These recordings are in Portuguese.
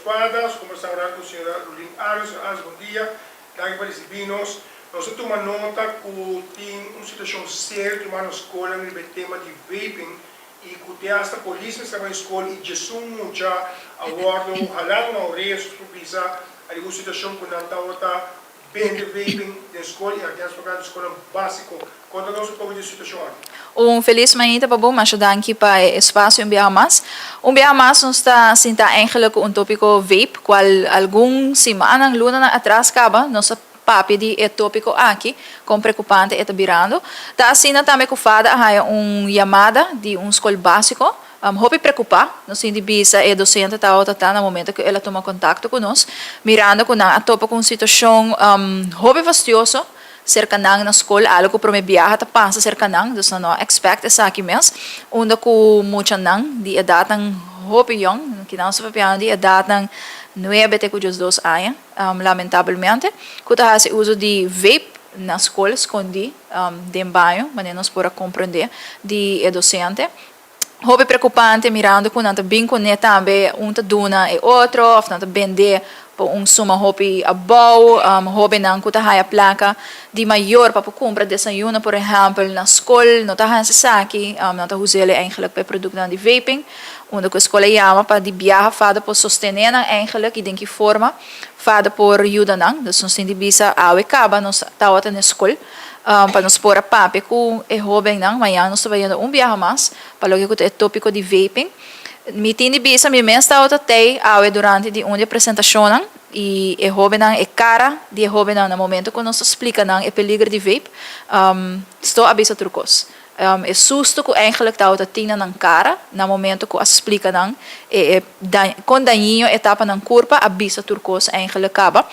fadas, conversar com a senhora Lulin Aros, bom dia, daqui para os vinos. Nós tomamos nota que tem uma situação séria na escola no tema de vaping e que tem esta polícia na escola e Jesus já aguardo halal na orelha supervisa a situação que não está bem de vaping na escola e aqui na escola básica. Conta-nos um pouco da situação. Feliz manhã para bom, mas danke para espaço mas não está sinta eigenlijk tópico vape, qual algum semana luna atrás acaba nossa papi di tópico aqui, com preocupante está virando. Tá assim também com fada chamada de escola básico. Hope preocupar, no sindibisa e docente tá no momento que ela toma contato conosco, mirando com a topa com situação hope fastidioso cerca na escola, algo para me viajar tá passa cerca não, dus não expect essa aqui mesmo, onde com muita não de idade ng hope young, que não se papiano de idade ng 9 até 12 anos, lamentavelmente, que tá se uso de vape na escola escondi de banho, mas nós para compreender de docente. Hope preocupante mirando com nanta bem com também duna e outro, of nanta bende po suma hope abau, hope nang kuta haya placa de maior para compra desayuno, por exemplo, na escola, não tá hanse saki, nanta huzele eigenlijk bij product de vaping, onde a escola chama para de viajar fada por sostener eigenlijk e que forma fada por ajuda nang, dus nos tem bisa awe kaba nos tawat na escola. Para nos pôr a papi com é jovem não, amanhã nós trabalhando viaja mais, para logo que é tópico de vaping. Me tinha bisa me mensta outra tei ao durante de uma apresentação não, e é jovem não é cara de jovem não no momento quando nos explica não é peligro de vape, estou avisa trucos. É susto que eigenlijk tá outra tina na cara no momento que explica não com daninho etapa na curva avisa trucos eigenlijk acaba.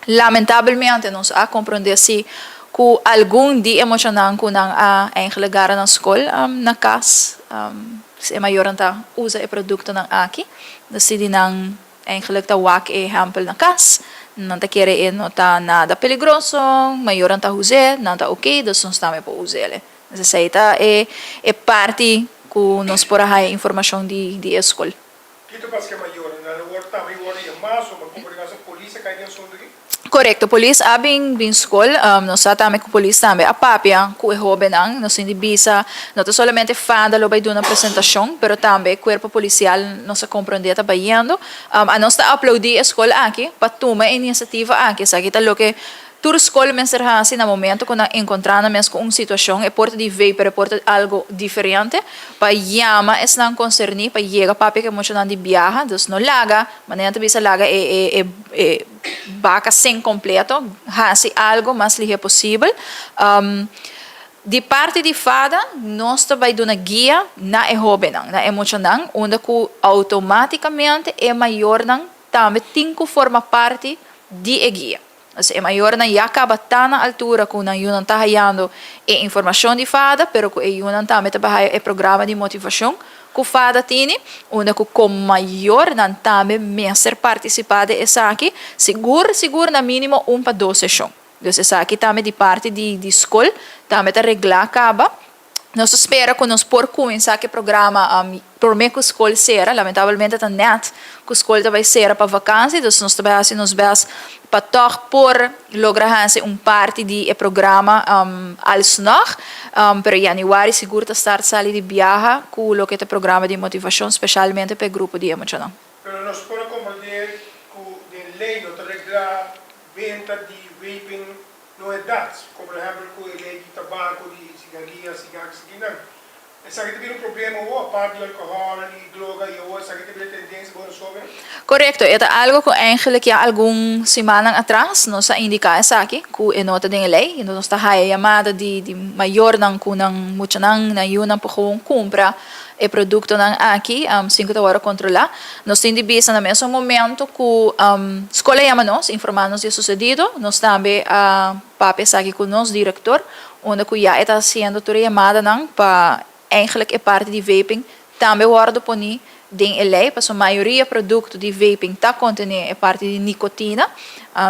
Lamentavelmente nós a compreender se que algum dia emocional que não eigenlijk gara na escola na casa se maior anta usa o produto não aqui decidi não eigenlijk ta wak exemplo na casa não ta querer não tá nada peligroso maior anta usa não tá ok dus nós também para usar ele necessita é parte que nós por aí informação de escola. Kito pas que maior na hora também hora é mais uma comunicação polícia cai dentro do Correcto, polícia abing bin school, nós também com polícia também a papia com o jovem não, nós indibisa, não somente fada lo vai dar uma apresentação, pero também corpo policial nós compreender tá baiando, a nós tá aplaudir a escola aqui, para tomar iniciativa aqui, sabe tá lo que tur escola mensajar assim no momento quando encontrando mesmo com uma situação é porta de vape, é porta algo diferente, para chama es não concernir, para chegar papi que muito não de viaja, dus não laga, maneira de bisa laga vaca sem completo, assim algo mais ligeiro possível. De parte de fada, nós vai dar uma guia na jovem, na emocional, onde automaticamente é maior não, também tem que formar parte de guia. É maior na já acaba tá na altura com na yunan tá hayando é informação de fada, pero com yunan também trabalha é programa de motivação que fada tiene, onde com maior na também mestre participar essa aqui, seguro na mínimo para 2 sessões. Então essa aqui também de parte de escola, também tá reglar acaba. Nós espera que nós por começar que programa por meio que a escola será, lamentavelmente tá net que a escola vai ser para vacância, então nós também assim nos vemos para toch por lograr parte de programa als nog, pero januário seguro tá start sali de viaja com o que é programa de motivação especialmente para o grupo de emocional. Pero nós podemos compreender que a lei não regula venda de vaping no edades, como por exemplo com a lei de tabaco, de cigarrilha, essa aqui tem problema ou a parte de álcool e droga e ou essa aqui tem tendência para sobre. Correcto, é algo que eigenlijk já algum semana atrás nós indica essa aqui, que é nota de lei, e nós está aí chamada de maior não com não muito não na yuna para compra e produto não aqui 5 horas controlar. Nós temos vista no mesmo momento que escola chama nós, informar-nos do sucedido, nós também papi aqui com nós diretor, onde que já está sendo toda chamada não para eigenlijk é parte de vaping, também guardo poni den lei, para a maioria produto de vaping tá contém é parte de nicotina,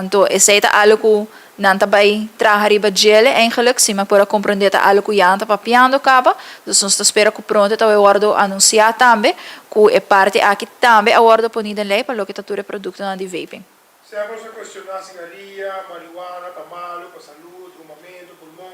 então esse é algo que nantabay trahariba gele eigenlijk, sima para compreender ta alo kuyanta papiando kaba, dus nós espera que pronto ta awardo anunciar tambe, ku e parte aqui tambe awardo ponida lei para lo que tature produto na di vaping. Se a cosa questionar cigarrilha, marihuana, tamalo, para saúde, fumamento, pulmão,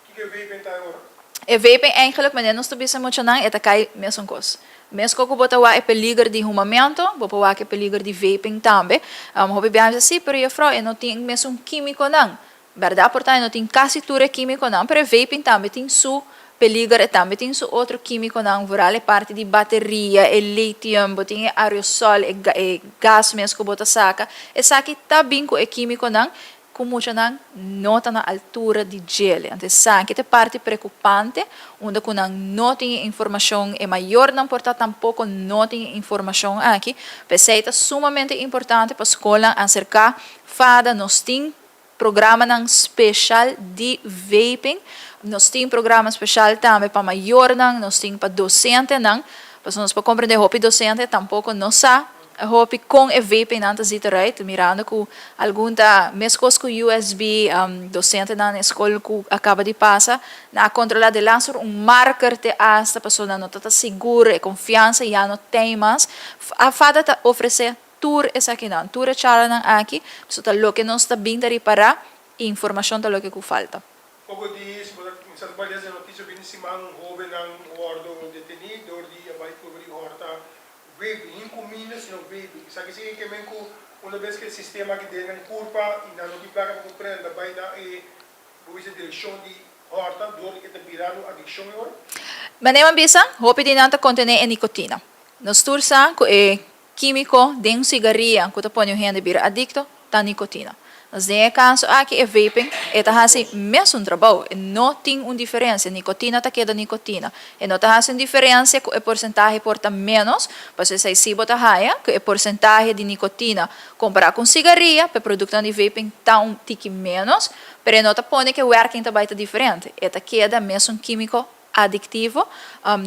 o que é vaping tá agora? E vaping eigenlijk, mas não estou bisa muito não, é takai mesmo coisa. Mesmo que bota wa é peligro de fumamento, bota wa é peligro de vaping também. Hobby bem assim, pero eu falo, não tem mesmo químico não. Verdade, portanto, não tem quase tudo químico não, pero vaping também tem su peligro e também tem su outro químico não, viral é parte de bateria, e lithium, botinha aerosol, e gás mesmo que bota saca. E saca também com é químico não, como já não está na altura de gel. Então, sabe que é parte preocupante, onde não tem informação, é maior não portar tampouco não tem informação aqui. Mas é sumamente importante para a escola acercar, fada, nós tem programa especial de vaping, nós tem programa especial também para maior, nós tem para docente, para nós para compreender o docente, tampouco não sabe. Hopi com e vaping nanta zita right mirando ku alguma mescos ku USB docente na escola ku acaba de passar na controlar de lançar marker te hasta pessoa não tá segura e confiança já não tem mais a fada ta oferecer tour essa aqui não tour chala não aqui so tá lo que não está bem de reparar informação tá lo que ku falta. Pouco disso, mas a notícia notícia bem cima jovem não ordo detenido de vai cobrir horta vaping, incomina se não vaping. Sabe que uma vez que o sistema que tem curva e não tem placa para compreender, vai dar a direção de horta, dor que está virando adicção agora? Mas nem bisa, hopi din nanta contém nicotina. Nos tursa ko químico de cigarrilha, que tá põe o gente vira adicto, tá nicotina. Mas nem caso aqui é vaping, é tá assim mesmo trabalho, não tem uma diferença, nicotina tá queda nicotina, e não tá assim diferença que o porcentagem porta menos, mas se se bota raia, que o porcentagem de nicotina comparar com cigarrilha, para produto de vaping tá tique menos, pero não tá põe que o working tá baita diferente, é tá queda mesmo químico adictivo.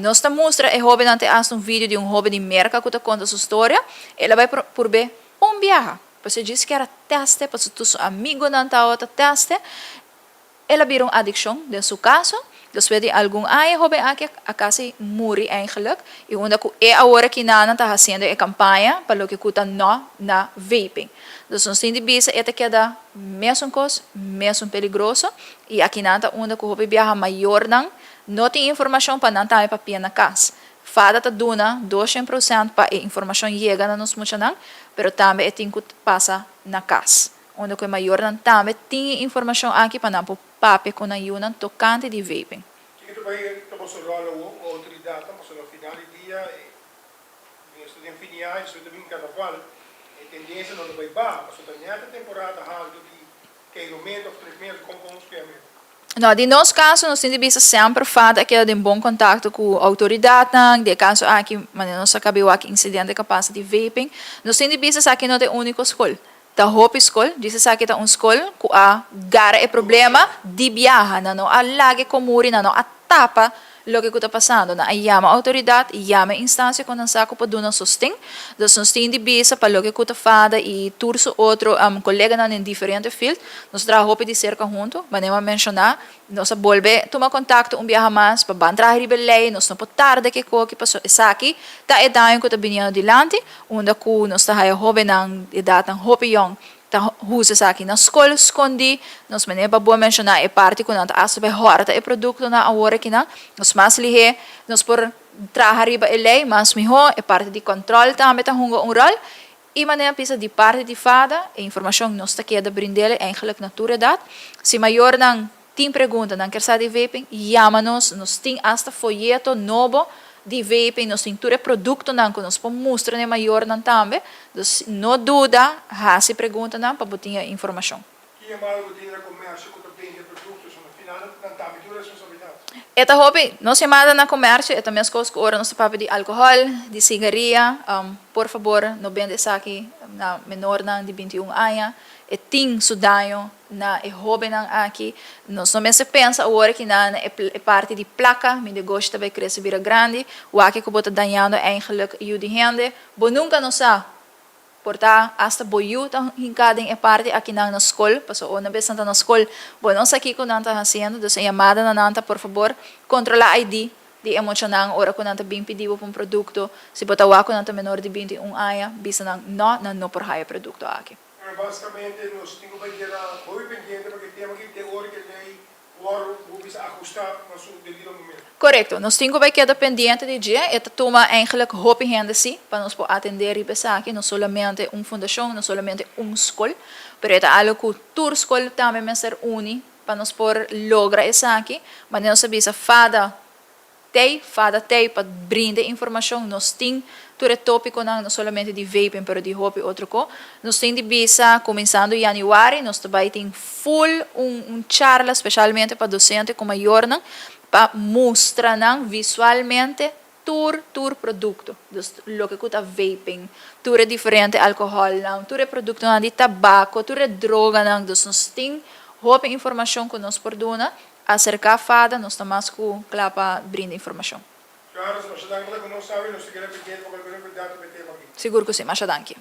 Nós está mostra é jovem ante as vídeo de jovem de merca que tá conta sua história, ela vai por ver viaje. Você disse que era teste, para o seu amigo não está outra teste, ela virou adicção, em seu caso, depois de algum ano, jovem aqui, a casa morre eigenlijk, e onde é a hora que não está fazendo a campanha, para o que custa na vaping. Então, nós temos de visa, é que é mesmo coisa, mesmo perigoso, e aqui não está onde o jovem viaja maior, não tem informação para não estar para na casa. Fada ta duna 200% para a informação chega na nos mucha não, pero também é tem que passa na casa. Onde que maior não também tem informação aqui para não pape com a yuna tocante de vaping. Que tu vai tomar sua rola a autoridade, mas no final do dia, isso tem finiar, isso tem carnaval, a tendência não vai baixar, mas também a temporada alta de queimamento, treinamento, como vamos ver. No, di nos caso, nós temos de vista sempre fada que é de bom contato com a autoridade, de caso aqui, mas nós acabamos aqui incidente capaz de vaping, nós temos de vista que não é único escola. Da hope escola, diz que é uma escola que a gara é problema de viajar, não a lage comuri, não a tapa lo que está passando, na llama autoridade, llama instância quando saco para dar sustento, nós temos de vista para lo que está fada e turso outro colega em diferentes field, nós trabalhamos de cerca junto, mas nem mencionar, nós volve tomar contato viaja mais para bantra ribelei, nós não pode tarde que coque passou essa aqui, tá é daí que está vindo adiante, onde que nós está aí jovem ng idade ng hope young ta husa sa akin na escola escondi nós maneba boa mencionar é parte quando anta asabe horta é produto na awora kina nós mas lihe nós por trahariba elei mas miho é parte de controle também ta hunga rol e maneira pisa de parte de fada e informação nós ta queda brindele eigenlijk naturalidade se maior nang tem pergunta nang quer saber de vaping chama-nos nós tem hasta folheto novo de vaping, nós temos produto não que nós podemos mostrar maior não também, não dúvida, se pergunta não para botar informação. Que é mal o dinheiro comércio que vende produtos no final não também tem responsabilidade. Esta hobby, nós chamada na comércio, é também as coisas que ora nós papo de álcool, de cigarrilha, por favor, não vende isso aqui na menor não de 21 anos. E tem sudanho na e hobby nang aqui nós não se pensa o hora que na é parte de placa me negócio também cresce vira grande o aqui que bota danhando eigenlijk e o de rende bo nunca não sa porta hasta boyut ang hinkading e parte aqui na escola, paso na vez na escola, bueno, sa aqui ko nanta haciendo, dos llamada na nanta, por favor, controla ID, di emocionang ora ko nanta bing pedido pong produkto, si patawa ko nanta menor de 21 aya, bisa nang no por haya produkto aqui. Basicamente, nós temos que ter muito pendiente porque temos que teórica lei, o bisa ajustar no seu devido momento. Correcto, nós temos que quedar pendiente de dia, e toma eigenlijk hoop in handen si, para nós atender e pensar aqui, não solamente fundação, não solamente escola, pero é algo que tour escola também vai ser uni, para nós por logra isso aqui, mas nós sabemos fada tei, para brindar informação, nós temos tudo tópico não solamente de vaping, pero de hobby outro co. Nós temos de bisa, começando em januário, nós também temos full charla, especialmente para docente como maior, para mostrar visualmente tur produto. Dus lo que custa vaping, tur diferente alcohol, tur produto de tabaco, tur droga, dus nós temos hobby informação que nós perdona, acerca fada, nós estamos com clapa brinda informação. Claro, nós já damos para que não sabe, nós queremos pedir para que não cuidado para ter aqui. Seguro que sim, mas danke.